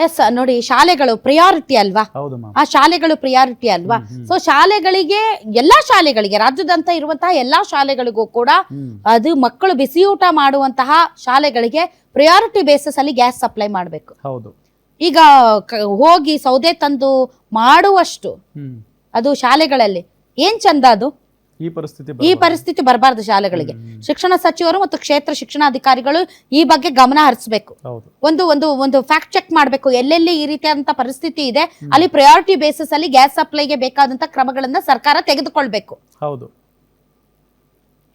S ನೋಡಿ, ಶಾಲೆಗಳು priority ಅಲ್ವಾ? ಆ ಶಾಲೆಗಳು ಪ್ರಿಯಾರಿಟಿ ಅಲ್ವಾ? ಸೊ ಶಾಲೆಗಳಿಗೆ, ಎಲ್ಲಾ ಶಾಲೆಗಳಿಗೆ, ರಾಜ್ಯದಂತ ಇರುವಂತಹ ಎಲ್ಲಾ ಶಾಲೆಗಳಿಗೂ ಕೂಡ ಅದು ಮಕ್ಕಳು ಬಿಸಿಯೂಟ ಮಾಡುವಂತಹ ಶಾಲೆಗಳಿಗೆ ಪ್ರಿಯಾರಿಟಿ ಬೇಸಿಸ್ ಅಲ್ಲಿ ಗ್ಯಾಸ್ ಸಪ್ಲೈ ಮಾಡಬೇಕು. ಈಗ ಹೋಗಿ ಸೌದೆ ತಂದು ಮಾಡುವಷ್ಟು ಅದು ಶಾಲೆಗಳಲ್ಲಿ ಏನ್ ಚಂದ ಅದು. ಈ ಪರಿಸ್ಥಿತಿ ಬರಬಾರ್ದು ಶಾಲೆಗಳಿಗೆ. ಶಿಕ್ಷಣ ಸಚಿವರು ಮತ್ತು ಕ್ಷೇತ್ರ ಶಿಕ್ಷಣಾಧಿಕಾರಿಗಳು ಈ ಬಗ್ಗೆ ಗಮನ ಹರಿಸಬೇಕು. ಒಂದು ಫ್ಯಾಕ್ಟ್ ಚೆಕ್ ಮಾಡಬೇಕು, ಎಲ್ಲೆಲ್ಲಿ ಈ ರೀತಿಯಾದಂತಹ ಪರಿಸ್ಥಿತಿ ಇದೆ ಅಲ್ಲಿ ಪ್ರಯಾರಿಟಿ ಬೇಸಿಸ್ ಅಲ್ಲಿ ಗ್ಯಾಸ್ ಸಪ್ಲೈಗೆ ಬೇಕಾದಂತ ಕ್ರಮಗಳನ್ನ ಸರ್ಕಾರ ತೆಗೆದುಕೊಳ್ಬೇಕು.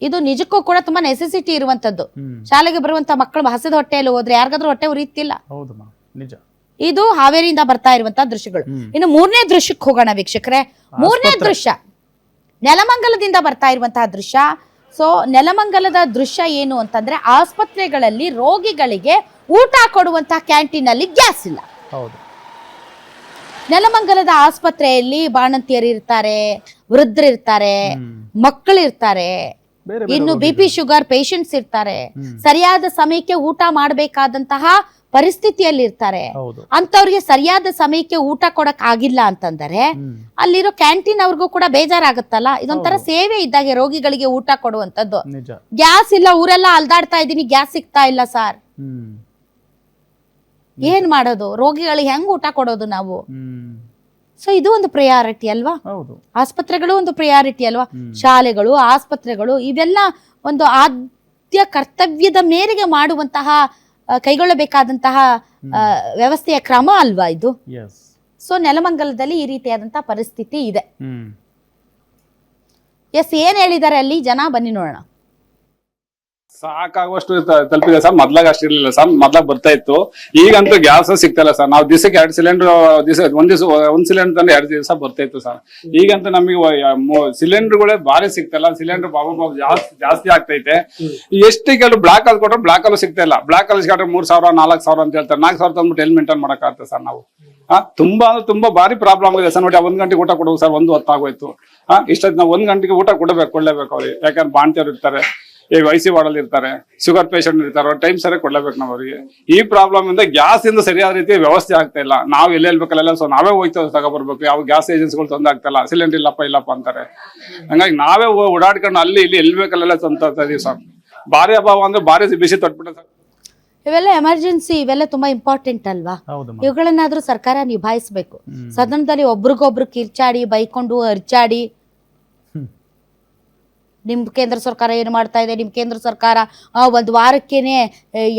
ಇದು ನಿಜಕ್ಕೂ ಕೂಡ ತುಂಬಾ ನೆಸೆಸಿಟಿ ಇರುವಂತದ್ದು. ಶಾಲೆಗೆ ಬರುವಂತ ಮಕ್ಕಳು ಹಸಿದ ಹೊಟ್ಟೆಯಲ್ಲಿ ಹೋದ್ರೆ ಯಾರಿಗಾದ್ರೂ ಹೊಟ್ಟೆ ಉರಿಯುತ್ತಿಲ್ಲ. ಇದು ಹಾವೇರಿಯಿಂದ ಬರ್ತಾ ಇರುವಂತಹ ದೃಶ್ಯಗಳು. ಇನ್ನು ಮೂರನೇ ದೃಶ್ಯಕ್ಕೆ ಹೋಗೋಣ ವೀಕ್ಷಕರೇ. ಮೂರನೇ ದೃಶ್ಯ ನೆಲಮಂಗಲದಿಂದ ಬರ್ತಾ ಇರುವಂತಹ ದೃಶ್ಯ. ಸೊ ನೆಲಮಂಗಲದ ದೃಶ್ಯ ಏನು ಅಂತಂದ್ರೆ, ಆಸ್ಪತ್ರೆಗಳಲ್ಲಿ ರೋಗಿಗಳಿಗೆ ಊಟ ಕೊಡುವಂತಹ ಕ್ಯಾಂಟೀನ್ ಅಲ್ಲಿ ಗ್ಯಾಸ್ ಇಲ್ಲ. ನೆಲಮಂಗಲದ ಆಸ್ಪತ್ರೆಯಲ್ಲಿ ಬಾಣಂತಿಯರು ಇರ್ತಾರೆ, ವೃದ್ಧರಿರ್ತಾರೆ, ಮಕ್ಕಳಿರ್ತಾರೆ, ಇನ್ನು BP ಶುಗರ್ ಪೇಷಂಟ್ಸ್ ಇರ್ತಾರೆ. ಸರಿಯಾದ ಸಮಯಕ್ಕೆ ಊಟ ಮಾಡಬೇಕಾದಂತಹ ಪರಿಸ್ಥಿತಿಯಲ್ಲಿ ಇರ್ತಾರೆ. ಅಂತವ್ರಿಗೆ ಸರಿಯಾದ ಸಮಯಕ್ಕೆ ಊಟ ಕೊಡಕ್ ಆಗಿಲ್ಲ ಅಂತಂದರೆ ಅಲ್ಲಿರೋ ಕ್ಯಾಂಟೀನ್ ಅವ್ರಿಗೂ ಕೂಡ ಬೇಜಾರಾಗುತ್ತಲ್ಲ. ಇದೊಂಥರ ಸೇವೆ ಇದ್ದಾಗೆ ರೋಗಿಗಳಿಗೆ ಊಟ ಕೊಡುವಂತದ್ದು. ಗ್ಯಾಸ್ ಇಲ್ಲ, ಊರೆಲ್ಲ ಅಲ್ದಾಡ್ತಾ ಇದೀನಿ, ಗ್ಯಾಸ್ ಸಿಗ್ತಾ ಇಲ್ಲ ಸರ್, ಏನ್ ಮಾಡೋದು? ರೋಗಿಗಳಿಗೆ ಹೆಂಗ್ ಊಟ ಕೊಡೋದು ನಾವು? ಸೊ ಇದು ಒಂದು ಪ್ರಿಯಾರಿಟಿ ಅಲ್ವಾ? ಆಸ್ಪತ್ರೆಗಳು ಒಂದು ಪ್ರಿಯಾರಿಟಿ ಅಲ್ವಾ? ಶಾಲೆಗಳು, ಆಸ್ಪತ್ರೆಗಳು ಇವೆಲ್ಲ ಒಂದು ಆದ್ಯ ಕರ್ತವ್ಯದ ಮೇರೆಗೆ ಮಾಡುವಂತಹ, ಕೈಗೊಳ್ಳಬೇಕಾದಂತಹ ವ್ಯವಸ್ಥೆಯ ಕ್ರಮ ಅಲ್ವಾ ಇದು? ಸೊ ನೆಲಮಂಗಲದಲ್ಲಿ ಈ ರೀತಿಯಾದಂತಹ ಪರಿಸ್ಥಿತಿ ಇದೆ. ಏನ್ ಹೇಳಿದ್ದಾರೆ ಅಲ್ಲಿ ಜನ, ಬನ್ನಿ ನೋಡೋಣ. ಸಾಕಾಗುವಷ್ಟು ತಲುಪಿದೆ ಸರ್. ಮೊದ್ಲಾಗ ಅಷ್ಟಿರ್ಲಿಲ್ಲ ಸರ್, ಮೊದ್ಲಾಗ ಬರ್ತಾ ಇತ್ತು. ಈಗಂತೂ ಗ್ಯಾಸ್ ಸಿಗ್ತಲ್ಲ ಸರ್. ನಾವು ದಿವಸಕ್ಕೆ 2 ಸಿಲಿಂಡರ್, ಒಂದ್ ಸಿಲಿಂಡರ್ ತಂದ್ರೆ 2 ದಿವಸ ಬರ್ತಾ ಇತ್ತು ಸರ್. ಈಗಂತೂ ನಮಗೆ ಸಿಲಿಂಡರ್ಗಳೇ ಬಾರಿ ಸಿಗ್ತಲ್ಲ. ಸಿಲಿಂಡರ್ ಜಾಸ್ತಿ ಆಗ್ತೈತೆ. ಎಷ್ಟು ಕೆಲವು ಬ್ಲಾಕ್ ಅಲ್ಲಿ ಕೊಟ್ರೆ ಬ್ಲಾಕ್ ಅಲ್ಲೂ ಸಿಗ್ತಾ ಇಲ್ಲ. ಬ್ಲಾಕ್ ಅಲ್ಲಿ ಸಿಕ್ಕಾಟ್ರೆ 3,000 4,000 ಅಂತ ಹೇಳ್ತಾರೆ. 4,000 ತಂದ್ಬಿಟ್ಟು ಎಲ್ಲಿ ಮೇಂಟೈನ್ ಮಾಡಕ್ ಆಗ್ತದೆ ಸರ್ ನಾವು? ತುಂಬಾ ಬಾರಿ ಪ್ರಾಬ್ಲಮ್ ಆಗಿದೆ ಸರ್. ನೋಡಿ, 1 ಗಂಟೆಗೆ ಊಟ ಕೊಡ್ಬೇಕು ಸರ್, 1 ಹೊತ್ತಾಗೋಯ್ತು. ಇಷ್ಟೊತ್ತು ನಾವು 1 ಗಂಟೆಗೆ ಊಟ ಕೊಡ್ಲೇಬೇಕು ಅವ್ರಿಗೆ. ಯಾಕಂದ್ರೆ ಬಾಣ್ತಿಯವ್ರು ಇರ್ತಾರೆ, IC ವಾರ್ಡಲ್ಲಿ ಇರ್ತಾರೆ, ಶುಗರ್ ಪೇಷಂಟ್ ಇರ್ತಾರೆ, ಟೈಮ್ ಸರಿ ಕೊಡ್ಲೇಬೇಕು ನಾವು ಅವರಿಗೆ. ಈ ಪ್ರಾಬ್ಲಮ್ ಇಂದ ಗ್ಯಾಸ್ ಇಂದ ಸರಿಯಾದ ರೀತಿ ವ್ಯವಸ್ಥೆ ಆಗ್ತಾ ಇಲ್ಲ. ನಾವು ಎಲ್ಲೆಲ್ಬೇಕಲ್ಲ, ಸೊ ನಾವೇ ಹೋಯ್ತು ತಗೊಬರ್ಬೇಕು. ಯಾವ ಗ್ಯಾಸ್ ಏಜೆನ್ಸಿಗಳು ತೊಂದರೆ ಆಗ್ತಲ್ಲ, ಸಿಲಿಂಡರ್ ಇಲ್ಲಪ್ಪ ಅಂತಾರೆ. ಹಂಗಾಗಿ ನಾವೇ ಓಡಾಡ್ಕೊಂಡು ಅಲ್ಲಿ ಇಲ್ಲಿ ಎಲ್ಲಿ ಬೇಕಲ್ಲೆಲ್ಲ ತಂತ ಇದೀವಿ ಸರ್. ಭಾರಿ ಅಭಾವ ಅಂದ್ರೆ ಭಾರಿ ಬಿಸಿ ತೊಟ್ಬಿಟ್ಟೆ ಸರ್. ಇವೆಲ್ಲ ಎಮರ್ಜೆನ್ಸಿ, ಇವೆಲ್ಲ ತುಂಬಾ ಇಂಪಾರ್ಟೆಂಟ್ ಅಲ್ವಾ? ಇವುಗಳನ್ನಾದ್ರೂ ಸರ್ಕಾರ ನಿಭಾಯಿಸಬೇಕು. ಸದನದಲ್ಲಿ ಒಬ್ರಿಗೊಬ್ರು ಕಿರ್ಚಾಡಿ, ಬೈಕೊಂಡು, ಅರ್ಚಾಡಿ, ನಿಮ್ ಕೇಂದ್ರ ಸರ್ಕಾರ ಏನು ಮಾಡ್ತಾ ಇದೆ, ನಿಮ್ ಕೇಂದ್ರ ಸರ್ಕಾರ 1 ವಾರಕ್ಕೇನೆ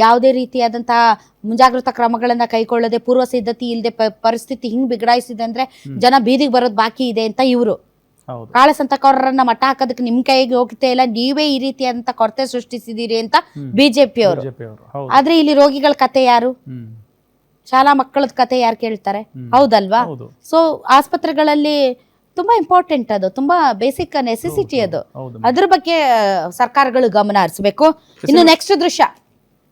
ಯಾವುದೇ ರೀತಿಯಾದಂತಹ ಮುಂಜಾಗ್ರತಾ ಕ್ರಮಗಳನ್ನ ಕೈಗೊಳ್ಳದೆ, ಪೂರ್ವ ಸಿದ್ಧತೆ ಇಲ್ಲದೆ ಪರಿಸ್ಥಿತಿ ಹಿಂಗ್ ಬಿಗಡಾಯಿಸಿದೆ ಅಂದ್ರೆ ಜನ ಬೀದಿಗೆ ಬರೋದು ಬಾಕಿ ಇದೆ ಅಂತ ಇವರು ಕಾಳಸಂತಕರನ್ನ ಮಟ್ಟ ಹಾಕೋದಕ್ಕೆ ನಿಮ್ ಕೈಗೆ ಹೋಗ್ತಾ ಇಲ್ಲ, ನೀವೇ ಈ ರೀತಿಯಾದಂತ ಕೊರತೆ ಸೃಷ್ಟಿಸಿದೀರಿ ಅಂತ BJP ಅವರು. ಆದ್ರೆ ಇಲ್ಲಿ ರೋಗಿಗಳ ಕತೆ ಯಾರು? ಶಾಲಾ ಮಕ್ಕಳದ ಕತೆ ಯಾರು ಕೇಳ್ತಾರೆ? ಹೌದಲ್ವಾ? ಸೊ ಆಸ್ಪತ್ರೆಗಳಲ್ಲಿ ತುಂಬಾ ಇಂಪಾರ್ಟೆಂಟ್, ಅದು ತುಂಬಾ ಬೇಸಿಕ್ ನೆಸೆಸಿಟಿ ಅದು. ಅದ್ರ ಬಗ್ಗೆ ಸರ್ಕಾರಗಳು ಗಮನ ಹರಿಸಬೇಕು. ಇನ್ನು ನೆಕ್ಸ್ಟ್ ದೃಶ್ಯ,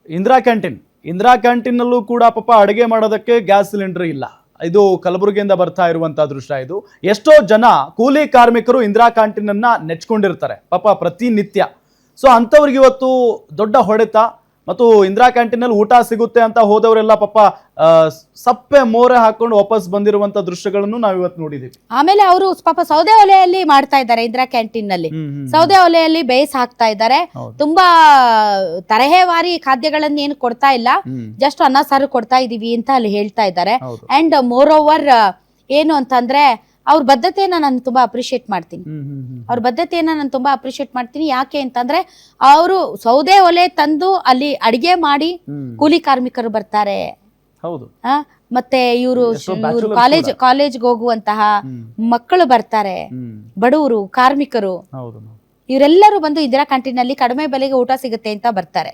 ಇಂದಿರಾ ಕ್ಯಾಂಟೀನ್ ನಲ್ಲೂ ಕೂಡ ಪಾಪ ಅಡುಗೆ ಮಾಡೋದಕ್ಕೆ ಗ್ಯಾಸ್ ಸಿಲಿಂಡರ್ ಇಲ್ಲ. ಇದು ಕಲಬುರಗಿಯಿಂದ ಬರ್ತಾ ಇರುವಂತಹ ದೃಶ್ಯ. ಇದು ಎಷ್ಟೋ ಜನ ಕೂಲಿ ಕಾರ್ಮಿಕರು ಇಂದಿರಾ ಕ್ಯಾಂಟೀನ್ ಅನ್ನ ನೆಚ್ಕೊಂಡಿರ್ತಾರೆ ಪಾಪ ಪ್ರತಿನಿತ್ಯ. ಸೊ ಅಂಥವ್ರಿಗೆ ಇವತ್ತು ದೊಡ್ಡ ಹೊಡೆತ. ಮತ್ತು ಇಂದಿರಾ ಕ್ಯಾಂಟೀನಲ್ಲಿ ಊಟ ಸಿಗುತ್ತೆ ಅಂತ ಹೋದವರೆಲ್ಲ ಪಾಪ ಸಪ್ಪೆ ಮೋರೆ ಹಾಕೊಂಡು ವಾಪಸ್ ಬಂದಿರುವಂತ ದೃಶ್ಯಗಳನ್ನು ನಾವು ಇವತ್ತು ನೋಡಿದೀವಿ. ಆಮೇಲೆ ಅವರು ಪಾಪ ಸೌದೆ ಒಲೆಯಲ್ಲಿ ಮಾಡ್ತಾ ಇದ್ದಾರೆ. ಇಂದಿರಾ ಕ್ಯಾಂಟೀನ್ ನಲ್ಲಿ ಸೌದೆ ಒಲೆಯಲ್ಲಿ ಬೇಯಿಸಿ ಹಾಕ್ತಾ ಇದ್ದಾರೆ. ತುಂಬಾ ತರಹೇವಾರಿ ಖಾದ್ಯಗಳನ್ನ ಏನು ಕೊಡ್ತಾ ಇಲ್ಲ, ಜಸ್ಟ್ ಅನ್ನ ಸಾರು ಕೊಡ್ತಾ ಇದೀವಿ ಅಂತ ಅಲ್ಲಿ ಹೇಳ್ತಾ ಇದ್ದಾರೆ. ಅಂಡ್ ಮೋರ್ ಓವರ್ ಏನು ಅಂತಂದ್ರೆ, ಅವ್ರ ಬದ್ಧತೆಯನ್ನ ನಾನು ತುಂಬಾ ಅಪ್ರಿಶಿಯೇಟ್ ಮಾಡ್ತೀನಿ. ಯಾಕೆ ಅಂತಂದ್ರೆ, ಅವರು ಸೌದೆ ಒಲೆ ತಂದು ಅಲ್ಲಿ ಅಡಿಗೆ ಮಾಡಿ ಕೂಲಿ ಕಾರ್ಮಿಕರು ಬರ್ತಾರೆ. ಮತ್ತೆ ಇವರು ಕಾಲೇಜ್ಗೆ ಹೋಗುವಂತಹ ಮಕ್ಕಳು ಬರ್ತಾರೆ, ಬಡವರು, ಕಾರ್ಮಿಕರು, ಇವರೆಲ್ಲರೂ ಬಂದು ಇಂದಿರಾ ಕ್ಯಾಂಟೀನ್ ನಲ್ಲಿ ಕಡಿಮೆ ಬೆಲೆಗೆ ಊಟ ಸಿಗುತ್ತೆ ಅಂತ ಬರ್ತಾರೆ.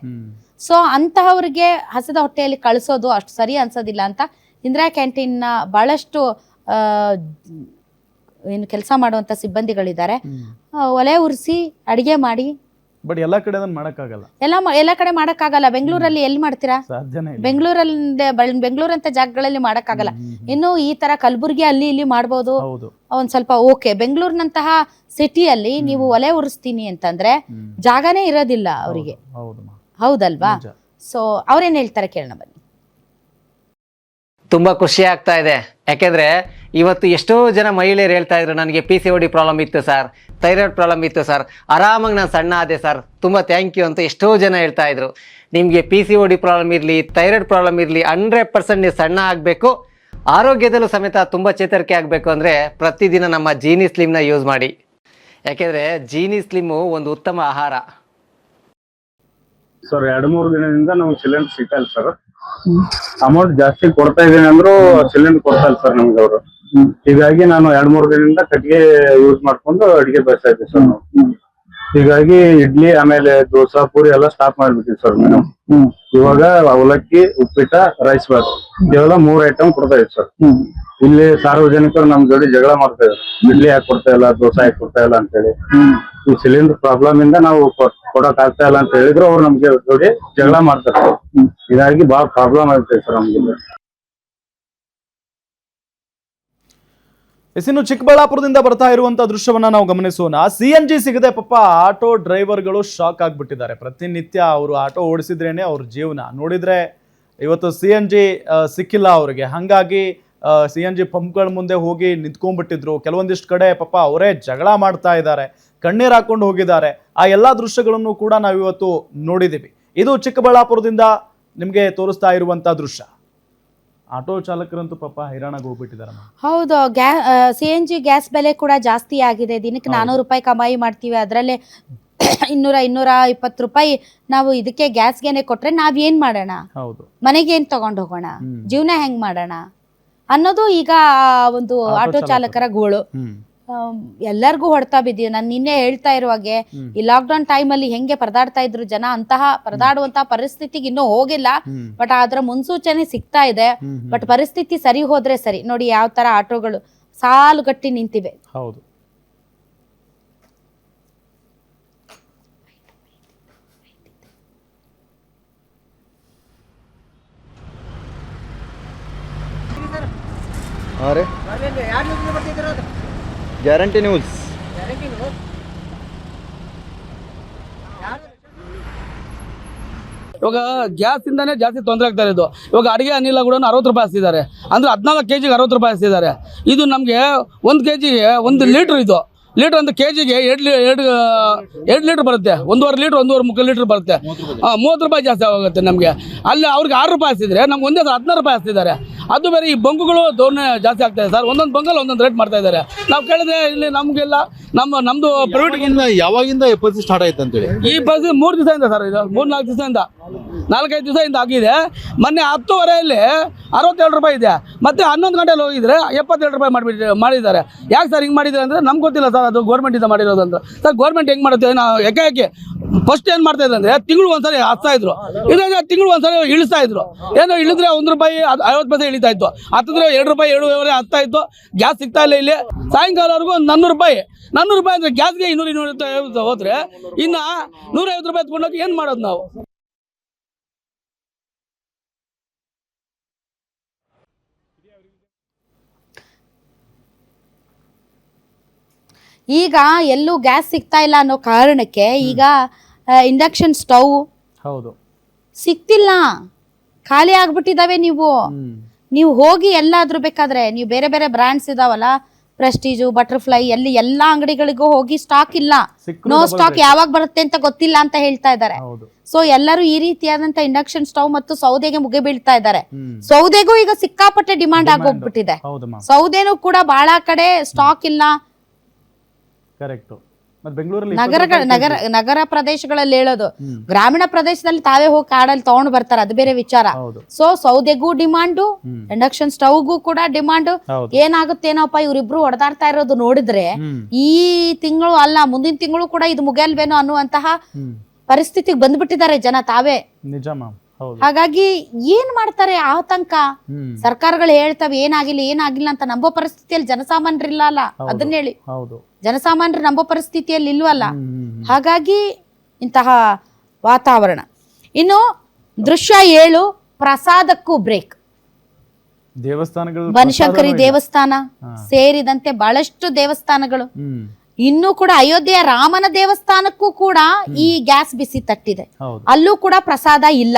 ಸೊ ಅಂತಹವ್ರಿಗೆ ಹಸಿದ ಹೊಟ್ಟೆಯಲ್ಲಿ ಕಳಿಸೋದು ಅಷ್ಟು ಸರಿ ಅನ್ಸೋದಿಲ್ಲ ಅಂತ ಇಂದಿರಾ ಕ್ಯಾಂಟೀನ್ ನ ಬಹಳಷ್ಟು ಏನು ಕೆಲಸ ಮಾಡುವಂತ ಸಿಬ್ಬಂದಿಗಳಿದ್ದಾರೆ. ಒಲೆ ಉರಿಸಿ ಅಡಿಗೆ ಮಾಡಿ, ಬಟ್ ಎಲ್ಲಾ ಕಡೆ ಮಾಡಕ್ಕಾಗಲ್ಲ. ಎಲ್ಲ ಕಡೆ ಮಾಡಕ್ಕಾಗಲ್ಲ. ಬೆಂಗಳೂರಲ್ಲಿ ಎಲ್ಲಿ ಮಾಡ್ತೀರಾ? ಬೆಂಗಳೂರು ಅಂತ ಜಾಗಗಳಲ್ಲಿ ಮಾಡಕ್ಕಾಗಲ್ಲ. ಇನ್ನು ಈ ತರ ಕಲಬುರ್ಗಿ ಅಲ್ಲಿ ಇಲ್ಲಿ ಮಾಡ್ಬೋದು, ಒಂದ್ ಸ್ವಲ್ಪ ಓಕೆ. ಬೆಂಗಳೂರಿನಂತಹ ಸಿಟಿಯಲ್ಲಿ ನೀವು ಒಲೆ ಉರಿಸ್ತೀನಿ ಅಂತಂದ್ರೆ ಜಾಗನೇ ಇರೋದಿಲ್ಲ ಅವರಿಗೆ, ಹೌದಲ್ವಾ? ಸೊ ಅವ್ರೇನ್ ಹೇಳ್ತಾರೆ ಕೇಳೋಣ ಬನ್ನಿ. ತುಂಬ ಖುಷಿ ಆಗ್ತಾ ಇದೆ. ಯಾಕೆಂದರೆ ಇವತ್ತು ಎಷ್ಟೋ ಜನ ಮಹಿಳೆಯರು ಹೇಳ್ತಾ ಇದ್ರು, ನನಗೆ PCOD ಪ್ರಾಬ್ಲಮ್ ಇತ್ತು ಸರ್, ಥೈರಾಯ್ಡ್ ಪ್ರಾಬ್ಲಮ್ ಇತ್ತು ಸರ್, ಆರಾಮಾಗಿ ನಾನು ಸಣ್ಣ ಆದೆ ಸರ್, ತುಂಬ ಥ್ಯಾಂಕ್ ಯು ಅಂತ ಎಷ್ಟೋ ಜನ ಹೇಳ್ತಾ ಇದ್ರು. ನಿಮಗೆ PCOD ಪ್ರಾಬ್ಲಮ್ ಇರಲಿ, ಥೈರಾಯ್ಡ್ ಪ್ರಾಬ್ಲಮ್ ಇರಲಿ, 100% ನೀವು ಸಣ್ಣ ಆಗಬೇಕು, ಆರೋಗ್ಯದಲ್ಲೂ ಸಮೇತ ತುಂಬ ಚೇತರಿಕೆ ಆಗಬೇಕು ಅಂದರೆ ಪ್ರತಿದಿನ ನಮ್ಮ ಜೀನಿ ಸ್ಲಿಮ್ನ ಯೂಸ್ ಮಾಡಿ. ಯಾಕೆಂದರೆ ಜೀನಿ ಸ್ಲಿಮ್ಮು ಒಂದು ಉತ್ತಮ ಆಹಾರ. ಸರ್ 2-3 ದಿನದಿಂದ ನಮ್ಗೆ ಸಿಲಿಂಡರ್ ಸಿಗ್ತಾ ಇಲ್ಲ ಸರ್. ಅಮೌಂಟ್ ಜಾಸ್ತಿ ಕೊಡ್ತಾ ಇದ್ದೀನಿ ಅಂದ್ರೂ ಸಿಲಿಂಡರ್ ಕೊಡ್ತಾ ಇಲ್ಲ ಸರ್ ನಮ್ಗೆ ಅವರು. ಹೀಗಾಗಿ ನಾನು 2-3 ದಿನದಿಂದ ಕಟ್ಟಿಗೆ ಯೂಸ್ ಮಾಡ್ಕೊಂಡು ಅಡಿಗೆ ಬಯಸ್ತಾ ಇದ್ದೆ ಸರ್ ನಾವು. ಹೀಗಾಗಿ ಇಡ್ಲಿ ಆಮೇಲೆ ದೋಸಾ ಪೂರಿ ಎಲ್ಲ ಸ್ಟಾಪ್ ಮಾಡ್ಬಿಟ್ಟಿವಿ ಸರ್ ಮೇಡಮ್. ಇವಾಗ ಅವಲಕ್ಕಿ, ಉಪ್ಪಿಟ್ಟ, ರೈಸ್ ಬಾತ್ ಕೇವಲ 3 ಐಟಮ್ ಕೊಡ್ತಾ ಇದ್ದೀವಿ ಸರ್. ಇಲ್ಲಿ ಸಾರ್ವಜನಿಕರು ನಮ್ ಜೋಡಿ ಜಗಳ ಮಾಡ್ತಾ ಇದ್ರು, ಇಡ್ಲಿ ಯಾಕೆ ಕೊಡ್ತಾ ಇಲ್ಲ, ದೋಸೆ ಯಾಕೆ ಕೊಡ್ತಾ ಇಲ್ಲ ಅಂತ ಹೇಳಿ. ಈ ಸಿಲಿಂಡರ್ ಪ್ರಾಬ್ಲಮ್ ಇಂದ ನಾವು ಕೊಡಕ್ ಆಗ್ತಾ ಇಲ್ಲ ಅಂತ ಹೇಳಿದ್ರು ಅವ್ರು ನಮ್ಗೆ ಜೋಡಿ ಜಗಳ ಮಾಡ್ತಾರೆ. ಹೀಗಾಗಿ ಬಹಳ ಪ್ರಾಬ್ಲಮ್ ಆಗ್ತದೆ ಸರ್ ನಮ್ಗೆ. ಇನ್ನು ಚಿಕ್ಕಬಳ್ಳಾಪುರದಿಂದ ಬರ್ತಾ ಇರುವಂತಹ ದೃಶ್ಯವನ್ನ ನಾವು ಗಮನಿಸೋಣ. CNG ಸಿಗದೆ ಪಾಪ ಆಟೋ ಡ್ರೈವರ್ಗಳು ಶಾಕ್ ಆಗ್ಬಿಟ್ಟಿದ್ದಾರೆ. ಪ್ರತಿನಿತ್ಯ ಅವರು ಆಟೋ ಓಡಿಸಿದ್ರೇನೆ ಅವ್ರ ಜೀವನ. ನೋಡಿದ್ರೆ ಇವತ್ತು CNG ಸಿಕ್ಕಿಲ್ಲ ಅವರಿಗೆ. ಹಾಗಾಗಿ CNG ಪಂಪ್ಗಳ ಮುಂದೆ ಹೋಗಿ ನಿಂತ್ಕೊಂಡ್ಬಿಟ್ಟಿದ್ರು. ಕೆಲವೊಂದಿಷ್ಟು ಕಡೆ ಪಾಪ ಅವರೇ ಜಗಳ ಮಾಡ್ತಾ ಇದ್ದಾರೆ, ಕಣ್ಣೀರು ಹಾಕೊಂಡು ಹೋಗಿದ್ದಾರೆ. ಆ ಎಲ್ಲಾ ದೃಶ್ಯಗಳನ್ನು ಕೂಡ ನಾವಿವತ್ತು ನೋಡಿದ್ದೀವಿ. ಇದು ಚಿಕ್ಕಬಳ್ಳಾಪುರದಿಂದ ನಿಮಗೆ ತೋರಿಸ್ತಾ ಇರುವಂತಹ ದೃಶ್ಯ. ಆಟೋ ಚಾಲಕರಂತೂ ಪಾಪ ಹೈರಾಣಾಗಿ ಹೋಗ್ಬಿಟ್ಟಿದ್ದಾರೆ. ಹೌದು, CNG ಗ್ಯಾಸ್ ಬೆಲೆ ಕೂಡ ಜಾಸ್ತಿ ಆಗಿದೆ. ದಿನಕ್ಕೆ 400 ರೂಪಾಯಿ ಕಮಾಯಿ ಮಾಡ್ತೀವಿ, ಅದರಲ್ಲೇ 200-220 ರೂಪಾಯಿ ನಾವು ಇದಕ್ಕೆ ಗ್ಯಾಸ್ಗೆನೆ ಕೊಟ್ರೆ ನಾವೇನ್ ಮಾಡೋಣ? ಹೌದು, ಮನೆಗೆ ಏನ್ ತಗೊಂಡು ಹೋಗೋಣ? ಜೀವನ ಹೆಂಗ್ ಮಾಡೋಣ ಅನ್ನೋದು ಈಗ ಒಂದು ಆಟೋ ಚಾಲಕರ ಗೋಳು. ಎಲ್ಲರಿಗೂ ಹೊಡ್ತಾ ಬಿದ್ದೀವಿ. ನಾನು ನಿನ್ನೆ ಹೇಳ್ತಾ ಇರುವಾಗೆ ಈ ಲಾಕ್ಡೌನ್ ಟೈಮ್ ಅಲ್ಲಿ ಹೆಂಗೆ ಪರದಾಡ್ತಾ ಇದ್ರು ಜನ, ಅಂತಹ ಪರದಾಡುವಂತಹ ಪರಿಸ್ಥಿತಿಗೆ ಇನ್ನೂ ಹೋಗಿಲ್ಲ. ಬಟ್ ಅದರ ಮುನ್ಸೂಚನೆ ಸಿಗ್ತಾ ಇದೆ. ಬಟ್ ಪರಿಸ್ಥಿತಿ ಸರಿ ಹೋದ್ರೆ ಸರಿ. ನೋಡಿ ಯಾವ ತರ ಆಟೋಗಳು ಸಾಲುಗಟ್ಟಿ ನಿಂತಿವೆ. ಹೌದು. Guarantee news. ಇವಾಗ ಗ್ಯಾಸ್ ಇಂದಾನೆ ಜಾಸ್ತಿ ತೊಂದರೆ ಆಗ್ತಾ ಇರೋದು. ಇವಾಗ ಅಡಿಗೆ ಅನಿಲ ಕೂಡ 60 ರೂಪಾಯಿ ಹಚ್ತಿದ್ದಾರೆ, ಅಂದ್ರೆ 14 kg 60 ರೂಪಾಯಿ ಹಚ್ತಿದ್ದಾರೆ. ಇದು ನಮಗೆ 1 kg 1 ಲೀಟ್ರ್, ಇದು ಲೀಟ್ರ್ ಒಂದು ಕೆಜಿಗೆ 2 ಲೀಟ್ರ್ ಬರುತ್ತೆ. 1.5 ಲೀಟ್ರ್ 1.5 ಲೀಟ್ರ್ ಬರುತ್ತೆ. 30 ರೂಪಾಯಿ ಜಾಸ್ತಿ ಆಗುತ್ತೆ ನಮಗೆ. ಅಲ್ಲಿ ಅವ್ರಿಗೆ 6 ರೂಪಾಯಿ ಹಚ್ತಿದ್ರೆ ನಮ್ಗೆ ಒಂದೇ 16 ರೂಪಾಯಿ ಹಚ್ತಿದ್ದಾರೆ. ಅದು ಬೇರೆ ಈ ಬಂಗುಗಳು ಧೋರಣೆ ಜಾಸ್ತಿ ಆಗ್ತಾ ಇದೆ ಸರ್. ಒಂದೊಂದು ಬಂಗಲ್ಲಿ ಒಂದೊಂದು ರೇಟ್ ಮಾಡ್ತಾ ಇದ್ದಾರೆ. ನಾವು ಕೇಳಿದ್ರೆ ಇಲ್ಲಿ ನಮಗೆಲ್ಲ ನಮ್ದು ಪ್ರೈವೇಟ್ ಯಾವಾಗಿಂದ ಈ ಪರಿಸ್ಥಿತಿ ಸ್ಟಾರ್ಟ್ ಆಯ್ತು ಅಂತೇಳಿ? ಈ ಪರಿಸ್ಥಿತಿ 3 ದಿವಸದಿಂದ ಸರ್, ಇದು 3-4 ದಿವಸದಿಂದ 4-5 ದಿವಸದಿಂದ ಆಗಿದೆ. ಮೊನ್ನೆ 10:15 67 ರೂಪಾಯಿ ಇದೆ. ಮತ್ತೆ 11 ಗಂಟೆಯಲ್ಲಿ ಹೋಗಿದ್ರೆ 77 ರೂಪಾಯಿ ಮಾಡಿದ್ದಾರೆ. ಯಾಕೆ ಸರ್ ಹಿಂಗೆ ಮಾಡಿದ್ದಾರೆ ಅಂದರೆ ನಮ್ಗೆ ಗೊತ್ತಿಲ್ಲ ಸರ್. ಅದು ಗೌರ್ಮೆಂಟಿಂದ ಮಾಡಿರೋದು ಅಂತ ಸರ್. ಗೌರ್ಮೆಂಟ್ ಹೆಂಗೆ ಮಾಡುತ್ತೆ, ನಾವು ಯಾಕೆ ಫಸ್ಟ್ ಏನು ಮಾಡ್ತಾ ಇದ್ರು ಅಂದರೆ ತಿಂಗಳು ಒಂದ್ಸರಿ ಹಚ್ತಾ ಇದ್ರು, ಇದಾಗ ತಿಂಗಳು ಒಂದ್ಸರಿ ಇಳಿಸ್ತಾ ಇದ್ರು. ಏನೋ ಇಳಿದ್ರೆ 1 ರೂಪಾಯಿ 50 ಪೈಸೆ ಇಳಿತಾ ಇತ್ತು, ಹತ್ತಿದ್ರೆ 2 ರೂಪಾಯಿ 2.5 ಹತ್ತಾ ಇತ್ತು. ಗ್ಯಾಸ್ ಸಿಗ್ತಾ ಇಲ್ಲ ಇಲ್ಲಿ. ಸಾಯಂಕಾಲವರೆಗೂ 400 ರೂಪಾಯಿ ಅಂದರೆ ಗ್ಯಾಸ್ಗೆ 200-250 ಹೋದ್ರೆ ಇನ್ನು 150 ರೂಪಾಯಿ ಎತ್ಕೊಂಡೋಗಿ ಏನು ಮಾಡೋದು ನಾವು? ಈಗ ಎಲ್ಲೂ ಗ್ಯಾಸ್ ಸಿಗ್ತಾ ಇಲ್ಲ ಅನ್ನೋ ಕಾರಣಕ್ಕೆ ಈಗ ಇಂಡಕ್ಷನ್ ಸ್ಟವ್ ಹೌದು ಸಿಗ್ತಿಲ್ಲ, ಖಾಲಿ ಆಗ್ಬಿಟ್ಟಿದಾವೆ. ನೀವು ಹೋಗಿ ಎಲ್ಲಾದ್ರೂ ಬೇಕಾದ್ರೆ ನೀವು ಬೇರೆ ಬೇರೆ ಬ್ರ್ಯಾಂಡ್ಸ್ ಇದಾವಲ್ಲ, ಪ್ರೆಸ್ಟೀಜು, ಬಟರ್ಫ್ಲೈ, ಎಲ್ಲಾ ಅಂಗಡಿಗಳಿಗೂ ಹೋಗಿ ಸ್ಟಾಕ್ ಇಲ್ಲ, ನೋ ಸ್ಟಾಕ್, ಯಾವಾಗ ಬರುತ್ತೆ ಅಂತ ಗೊತ್ತಿಲ್ಲ ಅಂತ ಹೇಳ್ತಾ ಇದ್ದಾರೆ. ಸೊ ಎಲ್ಲರೂ ಈ ರೀತಿಯಾದಂತ ಇಂಡಕ್ಷನ್ ಸ್ಟವ್ ಮತ್ತು ಸೌದೆಗೆ ಮುಗಿ ಬೀಳ್ತಾ ಇದ್ದಾರೆ. ಸೌದೆಗೂ ಈಗ ಸಿಕ್ಕಾಪಟ್ಟೆ ಡಿಮಾಂಡ್ ಆಗೋಗ್ಬಿಟ್ಟಿದೆ. ಸೌದೆನೂ ಕೂಡ ಬಹಳ ಕಡೆ ಸ್ಟಾಕ್ ಇಲ್ಲ. ಕರೆಕ್ಟ್. ಬೆಂಗಳೂರಲ್ಲಿ ನಗರ ಪ್ರದೇಶಗಳಲ್ಲಿ ಹೇಳೋದು, ಗ್ರಾಮೀಣ ಪ್ರದೇಶದಲ್ಲಿ ತಾವೇ ಹೋಗಿ ಕಾಡಲ್ಲಿ ತಗೊಂಡು ಬರ್ತಾರೆ, ಅದು ಬೇರೆ ವಿಚಾರ. ಸೊ ಸೌದೆಗೂ ಡಿಮಾಂಡು, ಇಂಡಕ್ಷನ್ ಸ್ಟವ್ಗೂ ಕೂಡ ಡಿಮಾಂಡ್. ಏನಾಗುತ್ತೇನೋಪ್ಪ ಇವರಿಬ್ರು ಹೊಡೆದಾಡ್ತಾ ಇರೋದು ನೋಡಿದ್ರೆ ಈ ತಿಂಗಳು ಅಲ್ಲ ಮುಂದಿನ ತಿಂಗಳು ಕೂಡ ಇದು ಮುಗಿಯಲ್ವೇನೋ ಅನ್ನುವಂತಹ ಪರಿಸ್ಥಿತಿಗೆ ಬಂದ್ಬಿಟ್ಟಿದ್ದಾರೆ ಜನ ತಾವೇ. ನಿಜ ಮ್ಯಾಮ್. ಹಾಗಾಗಿ ಏನ್ ಮಾಡ್ತಾರೆ ಆತಂಕ. ಸರ್ಕಾರಗಳು ಹೇಳ್ತವೆ ಏನಾಗಿಲ್ಲ ಅಂತ ನಂಬೋ ಪರಿಸ್ಥಿತಿಯಲ್ಲಿ ಜನಸಾಮಾನ್ಯರಿಲ್ಲ ಅಲ್ಲ, ಅದನ್ನ ಹೇಳಿ. ಜನಸಾಮಾನ್ಯರು ನಂಬೋ ಪರಿಸ್ಥಿತಿಯಲ್ಲಿ ಇಲ್ವಲ್ಲ. ಹಾಗಾಗಿ ಇಂತಹ ವಾತಾವರಣ. ಇನ್ನು ದೃಶ್ಯ 7, ಪ್ರಸಾದಕ್ಕೂ ಬ್ರೇಕ್. ದೇವಸ್ಥಾನಗಳು, ಬನಶಂಕರಿ ದೇವಸ್ಥಾನ ಸೇರಿದಂತೆ ಬಹಳಷ್ಟು ದೇವಸ್ಥಾನಗಳು, ಇನ್ನೂ ಕೂಡ ಅಯೋಧ್ಯೆಯ ರಾಮನ ದೇವಸ್ಥಾನಕ್ಕೂ ಕೂಡ ಈ ಗ್ಯಾಸ್ ಬಿಸಿ ತಟ್ಟಿದೆ. ಅಲ್ಲೂ ಕೂಡ ಪ್ರಸಾದ ಇಲ್ಲ.